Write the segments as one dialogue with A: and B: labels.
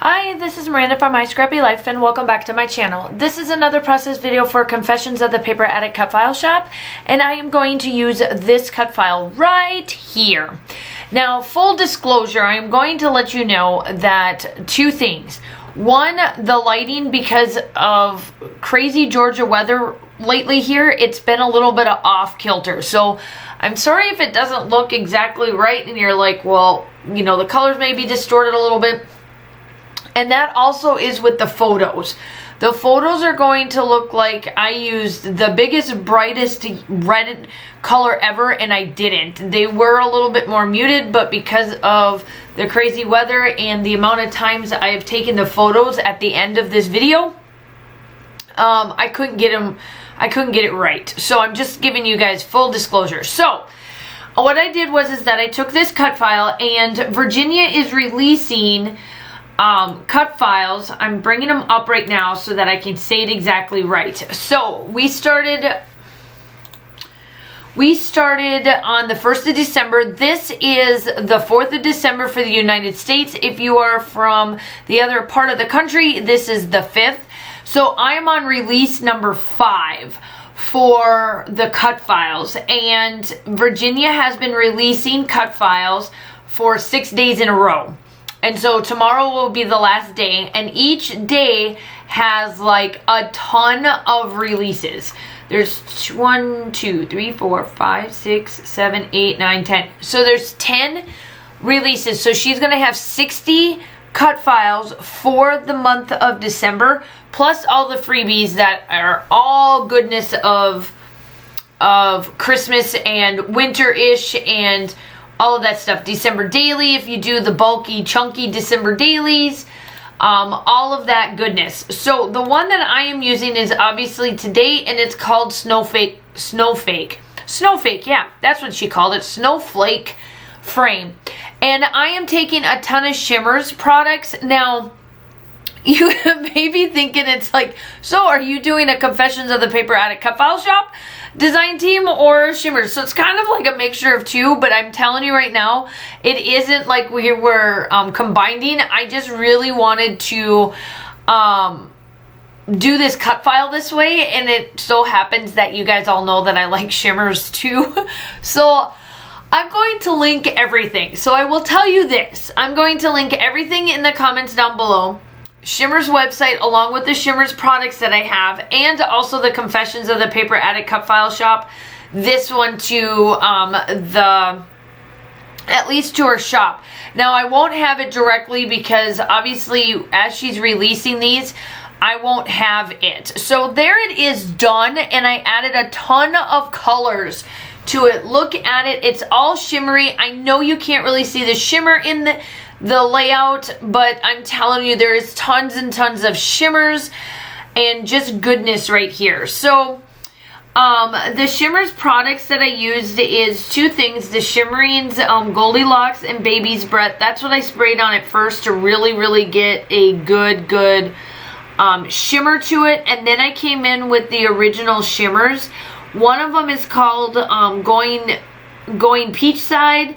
A: Hi, this is Miranda from My Scrappy Life and welcome back to my channel. This is another process video for Confessions of the Paper Addict cut file shop, and I am going to use this cut file right here. Now, full disclosure, I am going to let you know that two things. One, the lighting, because of crazy Georgia weather lately here, it's been a little bit of off kilter. So I'm sorry if it doesn't look exactly right and you're like, well, you know, the colors may be distorted a little bit. And that also is with the photos. The photos are going to look like I used the biggest, brightest red color ever, and I didn't. They were a little bit more muted, but because of the crazy weather and the amount of times I have taken the photos at the end of this video, I couldn't get it right. So I'm just giving you guys full disclosure. So what I did was that I took this cut file, and Virginia is releasing cut files. I'm bringing them up right now so that I can say it exactly right. So we started on the 1st of December. This is the 4th of December for the United States. If you are from the other part of the country, this is the 5th. So I am on release number 5 for the cut files, and Virginia has been releasing cut files for 6 days in a row. And so tomorrow will be the last day, and each day has like a ton of releases. There's 1, 2, 3, 4, 5, 6, 7, 8, 9, 10. So there's 10 releases. So she's going to have 60 cut files for the month of December, plus all the freebies that are all goodness of Christmas and winter-ish and all of that stuff. December daily, if you do the bulky, chunky December dailies, all of that goodness. So the one that I am using is obviously today, and it's called Snowflake, yeah, that's what she called it, Snowflake frame. And I am taking a ton of Shimmerz products. Now, you may be thinking it's like, so are you doing a Confessions of the Paper Addict cut file shop design team or Shimmerz? So it's kind of like a mixture of two, but I'm telling you right now, it isn't like we were combining. I just really wanted to do this cut file this way, and it so happens that you guys all know that I like Shimmerz too. So I'm going to link everything. So I will tell you this. I'm going to link everything in the comments down below. Shimmerz website along with the Shimmerz products that I have, and also the Confessions of the Paper Addict cut file shop. This one to at least to her shop. Now I won't have it directly because obviously as she's releasing these, I won't have it. So there it is done, and I added a ton of colors to it. Look at it. It's all shimmery. I know you can't really see the shimmer in the layout, but I'm telling you, there is tons and tons of shimmers and just goodness right here. So the Shimmerz products that I used is two things: the Shimmeringz Goldilocks and Baby's Breath. That's what I sprayed on it first to really get a good shimmer to it, and then I came in with the original Shimmerz. One of them is called Going Peach Side,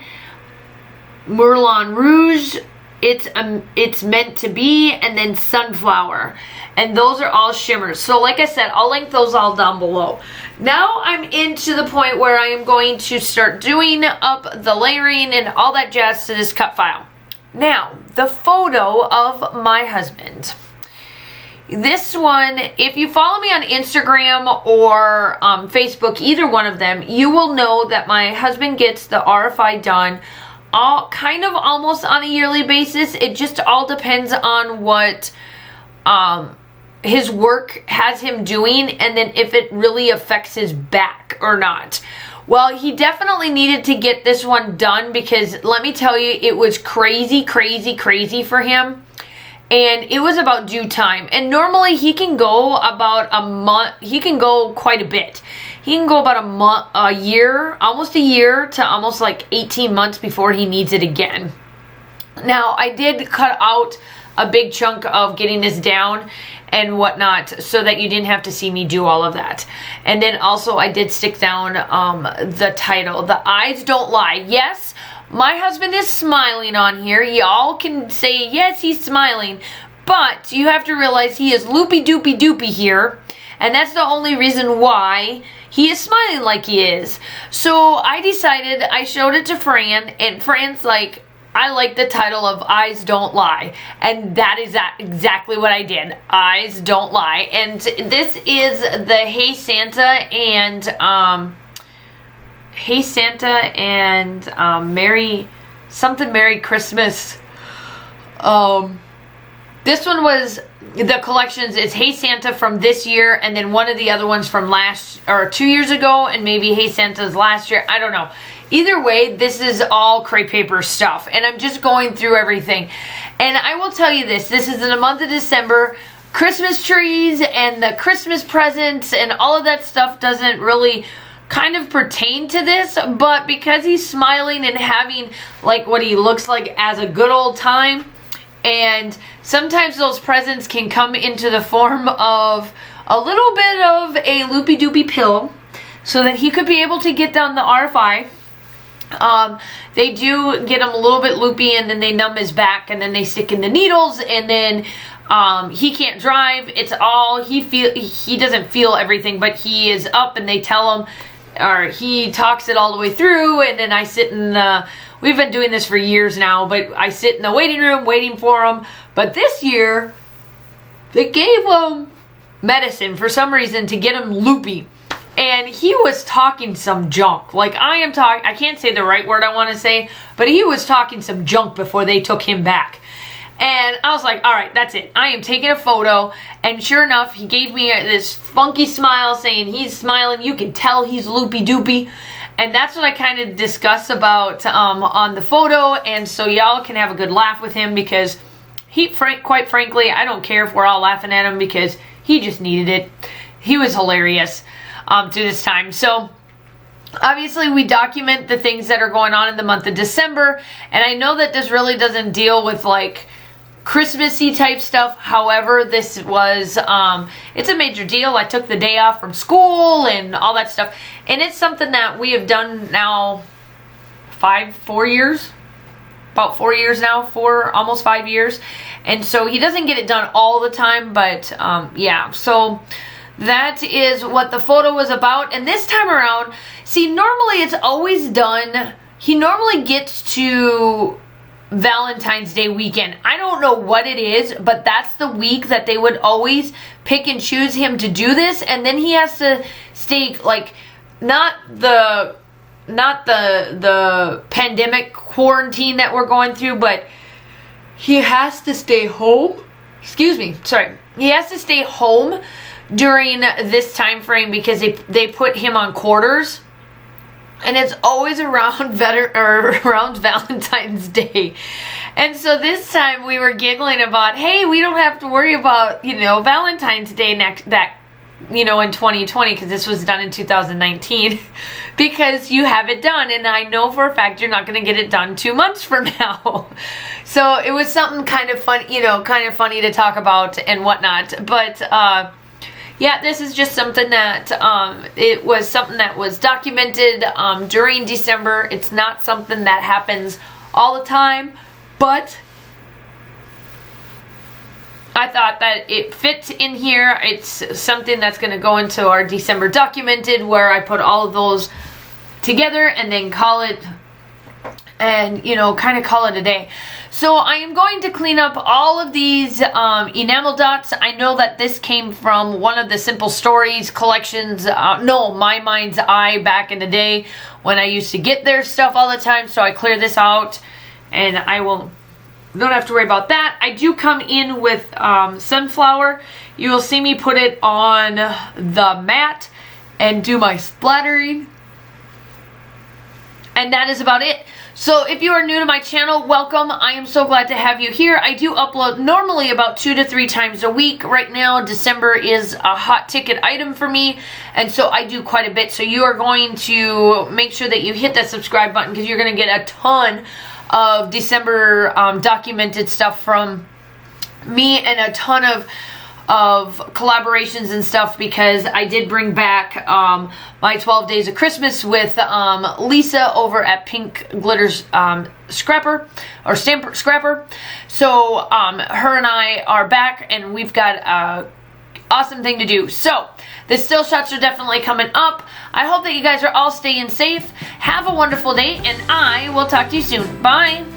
A: Moulin Rouge, it's meant to be, and then Sunflower. And those are all Shimmerz. So like I said, I'll link those all down below. Now I'm into the point where I am going to start doing up the layering and all that jazz to this cut file. Now, the photo of my husband. This one, if you follow me on Instagram or Facebook, either one of them, you will know that my husband gets the RFI done kind of almost on a yearly basis. It just all depends on what his work has him doing, and then if it really affects his back or not. Well, he definitely needed to get this one done because let me tell you, it was crazy for him. And it was about due time. And normally he can go about a month. He can go quite a bit. He can go about a year, almost a year to almost like 18 months before he needs it again. Now, I did cut out a big chunk of getting this down and whatnot so that you didn't have to see me do all of that. And then also I did stick down the title, The Eyes Don't Lie. Yes, My husband is smiling on here. Y'all can say, yes, he's smiling. But you have to realize he is loopy-doopy-doopy here. And that's the only reason why he is smiling like he is. So I decided, I showed it to Fran, and Fran's like, I like the title of Eyes Don't Lie. And that is exactly what I did. Eyes Don't Lie. And this is the Hey Santa and Merry Christmas. This one was the collections. It's Hey Santa from this year, and then one of the other ones from 2 years ago, and maybe Hey Santa's last year. I don't know. Either way, this is all crepe paper stuff, and I'm just going through everything. And I will tell you this is in the month of December. Christmas trees and the Christmas presents and all of that stuff doesn't really kind of pertain to this, but because he's smiling and having like what he looks like as a good old time, and sometimes those presents can come into the form of a little bit of a loopy-doopy pill so that he could be able to get down the RFI. They do get him a little bit loopy, and then they numb his back, and then they stick in the needles, and then he can't drive. It's all he doesn't feel everything, but he is up, and they tell him, or he talks it all the way through, and then I sit in the, we've been doing this for years now, but I sit in the waiting room waiting for him. But this year they gave him medicine for some reason to get him loopy. And he was talking some junk. Like I can't say the right word I want to say, but he was talking some junk before they took him back. And I was like, all right, that's it. I am taking a photo. And sure enough, he gave me this funky smile saying he's smiling. You can tell he's loopy doopy. And that's what I kind of discussed about on the photo. And so y'all can have a good laugh with him, because quite frankly, I don't care if we're all laughing at him, because he just needed it. He was hilarious. To this time. So obviously we document the things that are going on in the month of December, and I know that this really doesn't deal with like Christmassy type stuff. However, this was it's a major deal. I took the day off from school and all that stuff, and it's something that we have done now 4 years, about 4 years now, almost 5 years. And so he doesn't get it done all the time, but yeah, so that is what the photo was about. And this time around, see, normally it's always done, he normally gets to Valentine's Day weekend. I don't know what it is, but that's the week that they would always pick and choose him to do this. And then he has to stay, like, not the pandemic quarantine that we're going through, but he has to stay home. Excuse me, sorry. He has to stay home during this time frame because they put him on quarters, and it's always around Valentine's Day. And so this time we were giggling about, hey, we don't have to worry about, Valentine's Day in 2020, because this was done in 2019, because you have it done, and I know for a fact you're not going to get it done 2 months from now. So it was something kind of fun, kind of funny to talk about and whatnot. But yeah, this is just something that, it was something that was documented during December. It's not something that happens all the time, but I thought that it fits in here. It's something that's going to go into our December documented, where I put all of those together and then call it, and, kind of call it a day. So I am going to clean up all of these enamel dots. I know that this came from one of the Simple Stories collections. No, My Mind's Eye back in the day when I used to get their stuff all the time. So I clear this out, and I don't have to worry about that. I do come in with sunflower. You will see me put it on the mat and do my splattering. And that is about it. So if you are new to my channel, welcome. I am so glad to have you here. I do upload normally about 2 to 3 times a week. Right now, December is a hot ticket item for me, and so I do quite a bit. So you are going to make sure that you hit that subscribe button, because you're going to get a ton of December documented stuff from me, and a ton of of collaborations and stuff, because I did bring back my 12 Days of Christmas with Lisa over at Pink Glitters Scrapper or Scrapper. So her and I are back, and we've got a awesome thing to do. So the still shots are definitely coming up. I hope that you guys are all staying safe. Have a wonderful day, and I will talk to you soon. Bye.